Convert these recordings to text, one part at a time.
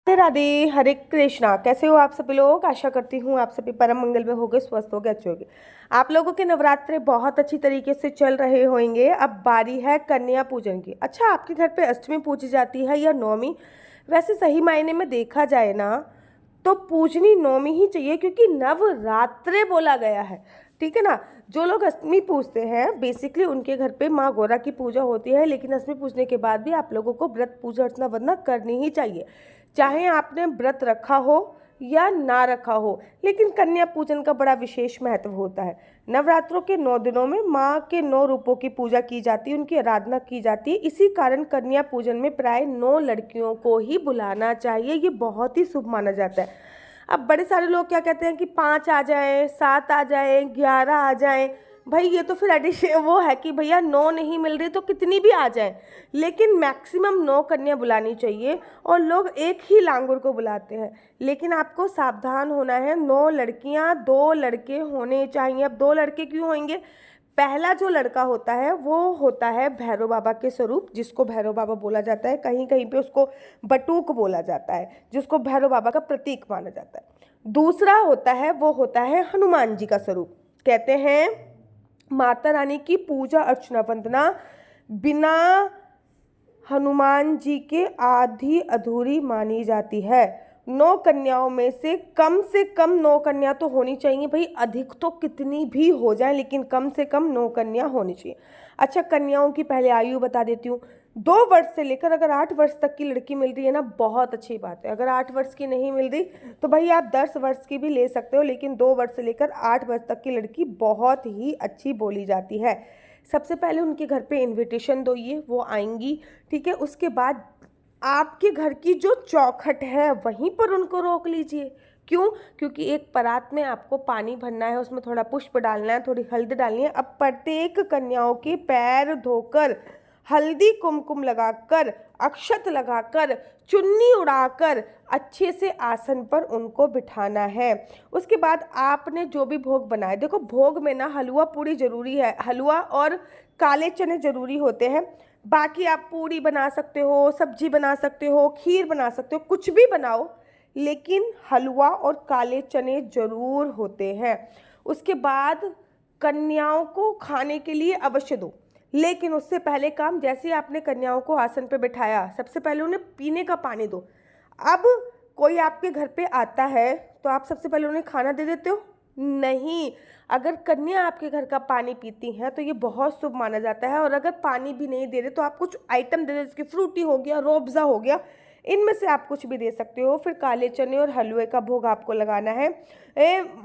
राधे राधे, हरे कृष्णा। कैसे हो आप सभी लोग? आशा करती हूँ आप सभी परम मंगल में होगे, स्वस्थ होगे, अच्छे होगे। आप लोगों के नवरात्रे बहुत अच्छी तरीके से चल रहे होंगे। अब बारी है कन्या पूजन की। अच्छा, आपके घर पे अष्टमी पूजी जाती है या नौमी? वैसे सही मायने में देखा जाए ना, तो पूजनी नौमी ही चाहिए, क्योंकि नवरात्रे बोला गया है। ठीक है ना। जो लोग अष्टमी पूजते हैं बेसिकली उनके घर पे माँ गौरा की पूजा होती है, लेकिन अष्टमी पूजने के बाद भी आप लोगों को व्रत पूजा अर्चना वरना करनी ही चाहिए, चाहे आपने व्रत रखा हो या ना रखा हो। लेकिन कन्या पूजन का बड़ा विशेष महत्व होता है। नवरात्रों के 9 दिनों में माँ के 9 रूपों की पूजा की जाती है, उनकी आराधना की जाती है। इसी कारण कन्या पूजन में प्राय 9 लड़कियों को ही बुलाना चाहिए। ये बहुत ही शुभ माना जाता है। अब बड़े सारे लोग क्या कहते हैं कि 5 आ जाएं, 7 आ जाएं, 11 आ जाएं। भाई ये तो फिर एडिशन वो है कि भैया 9 नहीं मिल रही तो कितनी भी आ जाएं, लेकिन मैक्सिमम 9 कन्या बुलानी चाहिए। और लोग एक ही लांगुर को बुलाते हैं, लेकिन आपको सावधान होना है। 9 लड़कियां 2 लड़के होने चाहिए। अब 2 लड़के क्यों होंगे? पहला जो लड़का होता है वो होता है भैरव बाबा के स्वरूप, जिसको भैरव बाबा बोला जाता है। कहीं कहीं पे उसको बटुक बोला जाता है, जिसको भैरव बाबा का प्रतीक माना जाता है। दूसरा होता है वो होता है हनुमान जी का स्वरूप। कहते हैं माता रानी की पूजा अर्चना वंदना बिना हनुमान जी के आधी अधूरी मानी जाती है। 9 कन्याओं में से कम 9 कन्या तो होनी चाहिए। भाई अधिक तो कितनी भी हो जाए, लेकिन कम से कम 9 कन्या होनी चाहिए। अच्छा, कन्याओं की पहले आयु बता देती हूँ। 2 वर्ष से लेकर अगर 8 वर्ष तक की लड़की मिल रही है ना, बहुत अच्छी बात है। अगर 8 वर्ष की नहीं मिल रही तो भाई आप 10 वर्ष की भी ले सकते हो, लेकिन 2 वर्ष से लेकर 8 वर्ष तक की लड़की बहुत ही अच्छी बोली जाती है। सबसे पहले उनके घर पे इनविटेशन दो, ये वो आएंगी। ठीक है, उसके बाद आपके घर की जो चौखट है वहीं पर उनको रोक लीजिए। क्यों? क्योंकि एक परात में आपको पानी भरना है, उसमें थोड़ा पुष्प डालना है, थोड़ी हल्दी डालनी है। अब प्रत्येक कन्याओं के पैर धोकर, हल्दी कुमकुम लगाकर, अक्षत लगाकर, चुन्नी उड़ाकर अच्छे से आसन पर उनको बिठाना है। उसके बाद आपने जो भी भोग बनाए, देखो भोग में ना हलवा पूरी जरूरी है। हलवा और काले चने जरूरी होते हैं। बाकी आप पूरी बना सकते हो, सब्जी बना सकते हो, खीर बना सकते हो, कुछ भी बनाओ, लेकिन हलवा और काले चने जरूर होते हैं। उसके बाद कन्याओं को खाने के लिए अवश्य दो, लेकिन उससे पहले काम, जैसे आपने कन्याओं को आसन पे बिठाया, सबसे पहले उन्हें पीने का पानी दो। अब कोई आपके घर पे आता है तो आप सबसे पहले उन्हें खाना दे देते हो? नहीं। अगर कन्या आपके घर का पानी पीती हैं तो ये बहुत शुभ माना जाता है। और अगर पानी भी नहीं दे रहे तो आप कुछ आइटम दे दो, जैसे फ्रूटी हो गया, रूअफ़ज़ा हो गया, इनमें से आप कुछ भी दे सकते हो। फिर काले चने और हलवे का भोग आपको लगाना है।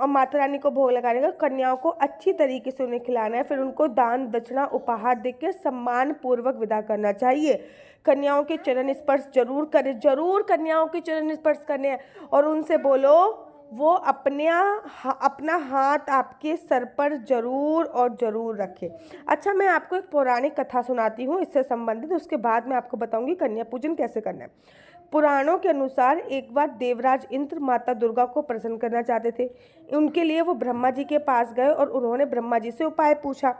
माता रानी को भोग लगाने का, कन्याओं को अच्छी तरीके से उन्हें खिलाना है। फिर उनको दान दक्षिणा उपहार देकर सम्मान पूर्वक विदा करना चाहिए। कन्याओं के चरण स्पर्श जरूर करें, जरूर कन्याओं के चरण स्पर्श करने हैं। और उनसे बोलो वो अपना हाथ आपके सर पर जरूर और जरूर रखें। अच्छा, मैं आपको एक पौराणिक कथा सुनाती हूँ इससे संबंधित, उसके बाद मैं आपको बताऊंगी कन्या पूजन कैसे करना है। पुराणों के अनुसार एक बार देवराज इंद्र माता दुर्गा को प्रसन्न करना चाहते थे। उनके लिए वो ब्रह्मा जी के पास गए और उन्होंने ब्रह्मा जी से उपाय पूछा।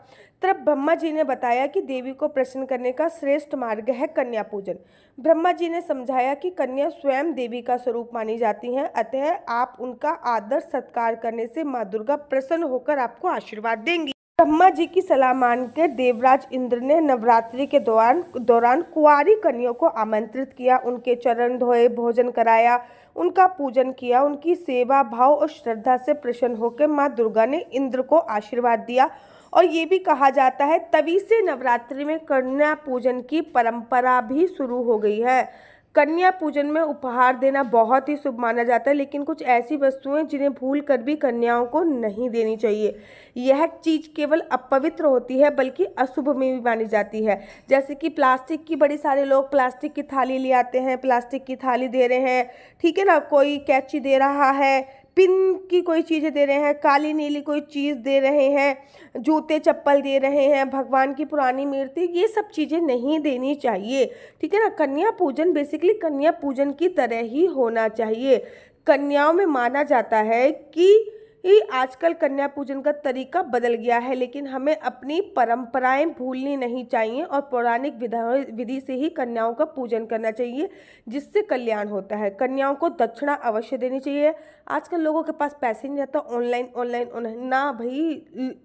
तब ब्रह्मा जी ने बताया कि देवी को प्रसन्न करने का श्रेष्ठ मार्ग है कन्या पूजन। ब्रह्मा जी ने समझाया कि कन्या स्वयं देवी का स्वरूप मानी जाती हैं, अतः आप उनका आदर सत्कार करने से माँ दुर्गा प्रसन्न होकर आपको आशीर्वाद देंगी। ब्रह्मा जी की सलाह मानकर देवराज इंद्र ने नवरात्रि के दौरान कुंवारी कन्याओं को आमंत्रित किया, उनके चरण धोए, भोजन कराया, उनका पूजन किया। उनकी सेवा भाव और श्रद्धा से प्रसन्न होकर माँ दुर्गा ने इंद्र को आशीर्वाद दिया। और ये भी कहा जाता है तभी से नवरात्रि में कन्या पूजन की परंपरा भी शुरू हो गई है। कन्या पूजन में उपहार देना बहुत ही शुभ माना जाता है, लेकिन कुछ ऐसी वस्तुएं जिन्हें भूल कर भी कन्याओं को नहीं देनी चाहिए। यह चीज केवल अपवित्र होती है बल्कि अशुभ में भी मानी जाती है। जैसे कि प्लास्टिक की, बड़ी सारे लोग प्लास्टिक की थाली ले आते हैं, प्लास्टिक की थाली दे रहे हैं। ठीक है ना, कोई कैंची दे रहा है, पिन की कोई चीज़ें दे रहे हैं, काली नीली कोई चीज़ दे रहे हैं, जूते चप्पल दे रहे हैं, भगवान की पुरानी मूर्ति, ये सब चीज़ें नहीं देनी चाहिए। ठीक है ना। कन्या पूजन बेसिकली कन्या पूजन की तरह ही होना चाहिए। कन्याओं में माना जाता है कि ये आजकल कन्या पूजन का तरीका बदल गया है, लेकिन हमें अपनी परंपराएं भूलनी नहीं चाहिए और पौराणिक विधि से ही कन्याओं का पूजन करना चाहिए, जिससे कल्याण होता है। कन्याओं को दक्षिणा अवश्य देनी चाहिए। आजकल लोगों के पास पैसे नहीं रहता, ऑनलाइन ऑनलाइन ऑनलाइन ना भाई,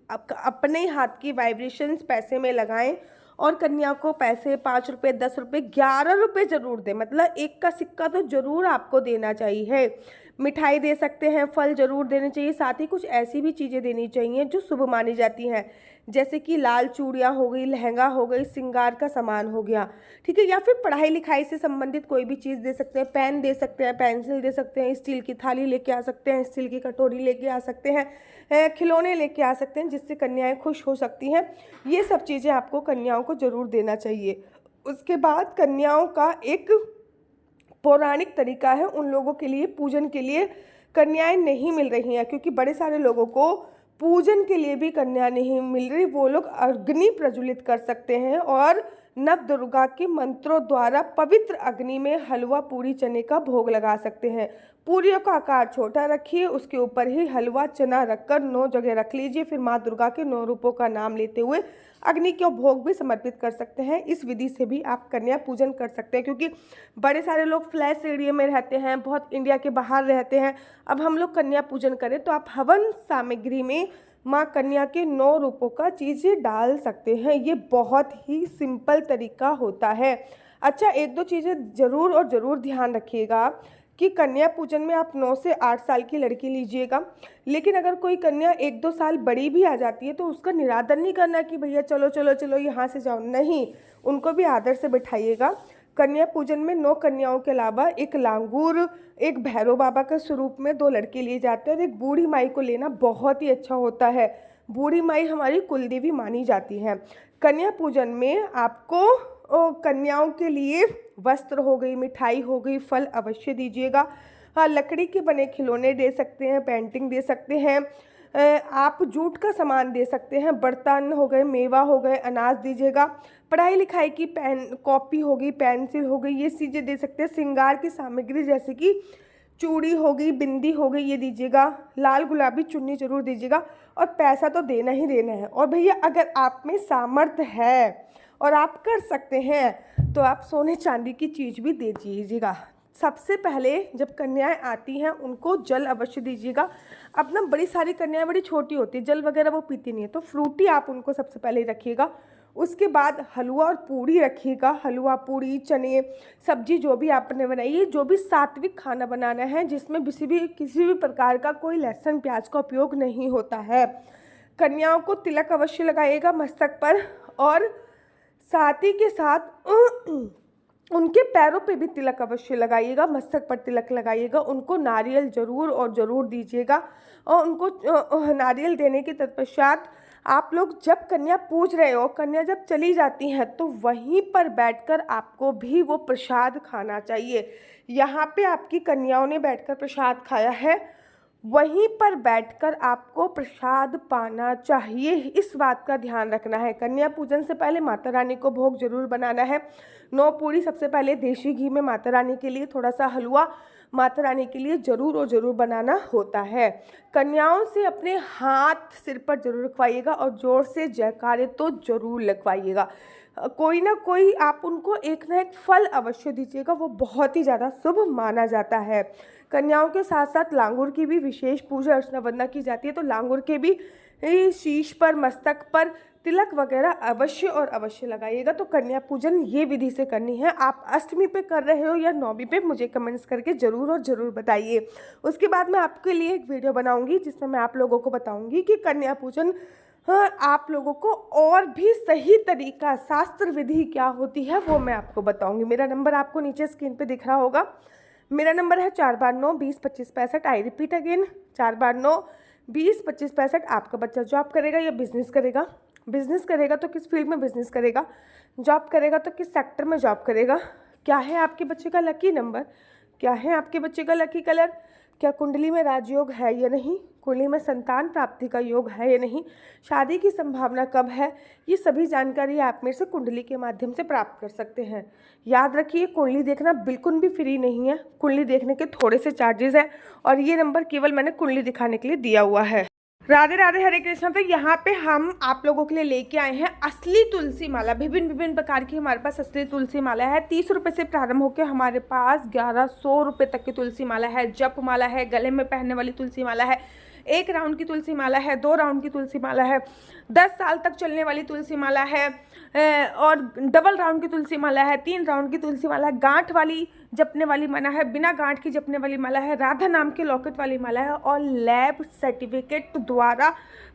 अपने हाथ की वाइब्रेशंस पैसे में लगाएं और कन्या को पैसे 5 रुपये, 10 रुपये, 11 रुपये जरूर दें। मतलब एक का सिक्का तो जरूर आपको देना चाहिए। मिठाई दे सकते हैं, फल जरूर देने चाहिए, साथ ही कुछ ऐसी भी चीज़ें देनी चाहिए जो शुभ मानी जाती हैं, जैसे कि लाल चूड़ियाँ हो गई, लहंगा हो गई, श्रृंगार का सामान हो गया, ठीक है। या फिर पढ़ाई लिखाई से संबंधित कोई भी चीज़ दे सकते हैं, पेन दे सकते हैं, पेंसिल दे सकते हैं, स्टील की थाली लेके आ सकते हैं, स्टील की कटोरी लेके आ सकते हैं, खिलौने लेके आ सकते हैं, जिससे कन्याएं खुश हो सकती हैं। ये सब चीज़ें आपको कन्याओं को ज़रूर देना चाहिए। उसके बाद कन्याओं का एक पौराणिक तरीका है, उन लोगों के लिए पूजन के लिए कन्याएं नहीं मिल रही हैं, क्योंकि बड़े सारे लोगों को पूजन के लिए भी कन्या नहीं मिल रही। वो लोग अग्नि प्रज्वलित कर सकते हैं और नव दुर्गा के मंत्रों द्वारा पवित्र अग्नि में हलवा पूरी चने का भोग लगा सकते हैं। पूरियों का आकार छोटा रखिए, उसके ऊपर ही हलवा चना रखकर 9 जगह रख लीजिए। फिर माँ दुर्गा के 9 रूपों का नाम लेते हुए अग्नि को भोग भी समर्पित कर सकते हैं। इस विधि से भी आप कन्या पूजन कर सकते हैं, क्योंकि बड़े सारे लोग फ्लैट एरिया में रहते हैं, बहुत इंडिया के बाहर रहते हैं। अब हम लोग कन्या पूजन करें तो आप हवन सामग्री में माँ कन्या के 9 रूपों का चीज़ें डाल सकते हैं। ये बहुत ही सिंपल तरीका होता है। अच्छा, 1-2 चीज़ें ज़रूर और ज़रूर ध्यान रखिएगा कि कन्या पूजन में आप 9 से 8 साल की लड़की लीजिएगा, लेकिन अगर कोई कन्या 1-2 साल बड़ी भी आ जाती है तो उसका निरादर नहीं करना कि भैया चलो चलो चलो यहाँ से जाओ, नहीं, उनको भी आदर से बैठाइएगा। कन्या पूजन में 9 कन्याओं के अलावा एक लांगूर, एक भैरव बाबा के स्वरूप में 2 लड़के लिए जाते हैं और एक बूढ़ी माई को लेना बहुत ही अच्छा होता है। बूढ़ी माई हमारी कुलदेवी मानी जाती है। कन्या पूजन में आपको कन्याओं के लिए वस्त्र हो गई, मिठाई हो गई, फल अवश्य दीजिएगा। हाँ, लकड़ी के बने खिलौने दे सकते हैं, पेंटिंग दे सकते हैं, आप जूट का सामान दे सकते हैं, बर्तन हो गए, मेवा हो गए, अनाज दीजिएगा। पढ़ाई लिखाई की पेन कॉपी हो गई, पेंसिल हो गई, ये चीज़ें दे सकते हैं। श्रृंगार की सामग्री जैसे कि चूड़ी हो गई, बिंदी हो गई, ये दीजिएगा। लाल गुलाबी चुन्नी जरूर दीजिएगा और पैसा तो देना ही देना है। और भैया अगर आप में सामर्थ्य है और आप कर सकते हैं तो आप सोने चांदी की चीज़ भी दे दीजिएगा। सबसे पहले जब कन्याएं आती हैं उनको जल अवश्य दीजिएगा। अब ना बड़ी सारी कन्याएं बड़ी छोटी होती है, जल वगैरह वो पीती नहीं है, तो फ्रूटी आप उनको सबसे पहले रखिएगा। उसके बाद हलवा और पूड़ी रखिएगा। हलवा, पूड़ी, चने, सब्जी जो भी आपने बनाई है, जो भी सात्विक खाना बनाना है जिसमें किसी भी प्रकार का कोई लहसुन प्याज का उपयोग नहीं होता है। कन्याओं को तिलक अवश्य लगाइएगा मस्तक पर, और साथ ही के साथ उनके पैरों पे भी तिलक अवश्य लगाइएगा, मस्तक पर तिलक लगाइएगा। उनको नारियल जरूर और ज़रूर दीजिएगा। और उनको नारियल देने के तत्पश्चात आप लोग जब कन्या पूज रहे हो, कन्या जब चली जाती है तो वहीं पर बैठकर आपको भी वो प्रसाद खाना चाहिए। यहाँ पे आपकी कन्याओं ने बैठकर प्रसाद खाया है, वहीं पर बैठकर आपको प्रसाद पाना चाहिए। इस बात का ध्यान रखना है। कन्या पूजन से पहले माता रानी को भोग जरूर बनाना है। 9 पूरी सबसे पहले देशी घी में माता रानी के लिए, थोड़ा सा हलवा माता रानी के लिए जरूर और ज़रूर बनाना होता है। कन्याओं से अपने हाथ सिर पर जरूर रखवाइएगा और ज़ोर से जयकारे तो जरूर लगवाइएगा। कोई ना कोई आप उनको एक ना एक फल अवश्य दीजिएगा, वो बहुत ही ज़्यादा शुभ माना जाता है। कन्याओं के साथ साथ लांगुर की भी विशेष पूजा अर्चना वंदना की जाती है, तो लांगुर के भी शीश पर, मस्तक पर तिलक वगैरह अवश्य और अवश्य लगाइएगा। तो कन्या पूजन ये विधि से करनी है। आप अष्टमी पे कर रहे हो या नौमी पे, मुझे कमेंट्स करके ज़रूर और ज़रूर बताइए। उसके बाद मैं आपके लिए एक वीडियो बनाऊंगी जिसमें मैं आप लोगों को बताऊंगी कि कन्या पूजन आप लोगों को और भी सही तरीका, शास्त्र विधि क्या होती है वो मैं आपको बताऊंगी। मेरा नंबर आपको नीचे स्क्रीन पे दिख रहा होगा। मेरा नंबर है 4 बार 9 20 25 65। आई रिपीट अगेन, 4 बार 9 20 25 65। आपका बच्चा जॉब करेगा या बिजनेस करेगा? बिजनेस करेगा तो किस फील्ड में बिजनेस करेगा? जॉब करेगा तो किस सेक्टर में जॉब करेगा? क्या है आपके बच्चे का लकी नंबर? क्या है आपके बच्चे का लकी कलर? क्या कुंडली में राजयोग है या नहीं, कुंडली में संतान प्राप्ति का योग है या नहीं, शादी की संभावना कब है, ये सभी जानकारी आप मेरे से कुंडली के माध्यम से प्राप्त कर सकते हैं। याद रखिए, कुंडली देखना बिल्कुल भी फ्री नहीं है। कुंडली देखने के थोड़े से चार्जेस हैं और ये नंबर केवल मैंने कुंडली दिखाने के लिए दिया हुआ है। राधे राधे, हरे कृष्णा। तो यहाँ पे हम आप लोगों के लिए लेके आए हैं असली तुलसी माला। विभिन्न प्रकार की हमारे पास असली तुलसी माला है। 30 रुपये से प्रारंभ होकर हमारे पास 1100 रुपये तक की तुलसी माला है। जप माला है, गले में पहनने वाली तुलसी माला है, 1 राउंड की तुलसी माला है, 2 राउंड की तुलसी माला है, 10 साल तक चलने वाली तुलसी माला है, और डबल राउंड की तुलसी माला है, 3 राउंड की तुलसी माला है, गांठ वाली जपने वाली माला है, बिना गांठ की जपने वाली माला है, राधा नाम के लॉकेट वाली माला है, और लैब सर्टिफिकेट द्वारा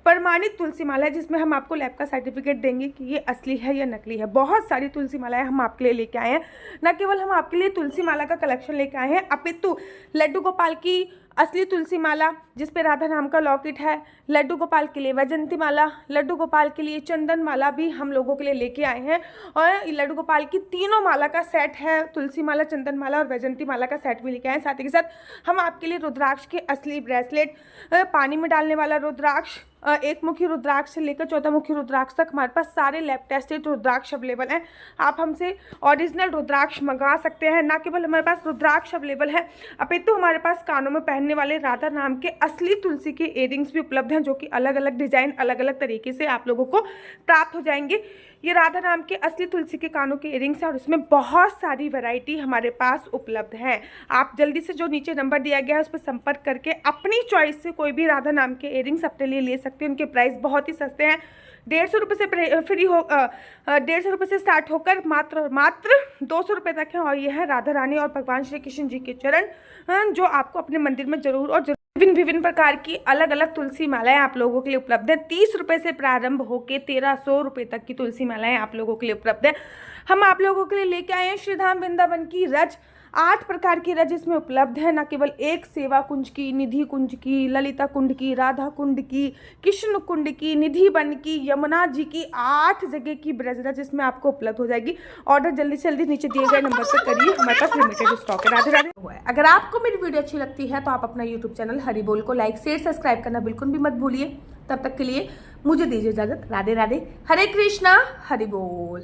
प्रमाणित तुलसी माला है, जिसमें हम आपको लैब का सर्टिफिकेट देंगे कि ये असली है या नकली है। बहुत सारी तुलसी मालाएं हम आपके लिए लेके आए हैं। न केवल हम आपके लिए तुलसी माला का कलेक्शन लेके आए हैं, अपितु लड्डू गोपाल की असली तुलसी माला जिसपे राधा नाम का लॉकेट है, लड्डू गोपाल के लिए वैजंती माला, लड्डू गोपाल के लिए चंदन माला भी हम लोगों के लिए लेके आए हैं। और लड्डू गोपाल की तीनों माला का सेट है, तुलसी माला, चंदन माला और वैजंती माला का सेट भी लेके आए हैं। साथ ही के साथ हम आपके लिए रुद्राक्ष के असली ब्रेसलेट, पानी में डालने वाला रुद्राक्ष, 1 मुखी रुद्राक्ष से लेकर 14 मुखी रुद्राक्ष तक हमारे पास सारे लैब टेस्टेड रुद्राक्ष अवेलेबल हैं। आप हमसे ओरिजिनल रुद्राक्ष मंगा सकते हैं। ना केवल हमारे पास रुद्राक्ष अवेलेबल है, अपितु हमारे पास कानों में पहनने वाले राधा नाम के असली तुलसी के इयरिंग्स भी उपलब्ध हैं, जो कि अलग अलग डिजाइन, अलग अलग तरीके से आप लोगों को प्राप्त हो जाएंगे। ये राधा नाम के असली तुलसी के कानों के इयरिंग्स हैं और इसमें बहुत सारी वैरायटी हमारे पास उपलब्ध है। आप जल्दी से जो नीचे नंबर दिया गया है उस पर संपर्क करके अपनी चॉइस से कोई भी राधा नाम के इयरिंग्स अपने लिए ले सकते हैं। उनके प्राइस बहुत ही सस्ते हैं। 150 रुपये से फ्री हो 150 रुपये से स्टार्ट होकर मात्र 200 रुपये तक है। और ये है राधा रानी और भगवान श्री कृष्ण जी के चरण, जो आपको अपने मंदिर में जरूर और विभिन्न प्रकार की अलग अलग तुलसी मालाएं आप लोगों के लिए उपलब्ध है। 30 रुपये से प्रारंभ होकर 1300 रुपये तक की तुलसी मालाएं आप लोगों के लिए उपलब्ध है। हम आप लोगों के लिए लेके आए हैं श्रीधाम वृंदावन की रज, 8 प्रकार की रज इसमें उपलब्ध है। न केवल एक सेवा कुंज की, निधि कुंज की, ललिता कुंड की, राधा कुंड की, कृष्ण कुंड की, निधि वन की, यमुना जी की, 8 जगह की ब्रज रज इसमें आपको उपलब्ध हो जाएगी। ऑर्डर जल्दी से जल्दी नीचे दिए गए नंबर पर करिए, हमारे पास लिमिटेड स्टॉक है। राधे राधे। अगर आपको मेरी वीडियो अच्छी लगती है तो आप अपना यूट्यूब चैनल हरि बोल को लाइक, शेयर, सब्सक्राइब करना बिल्कुल भी मत भूलिए। तब तक के लिए मुझे दीजिए इजाजत। राधे राधे, हरे कृष्णा, हरि बोल।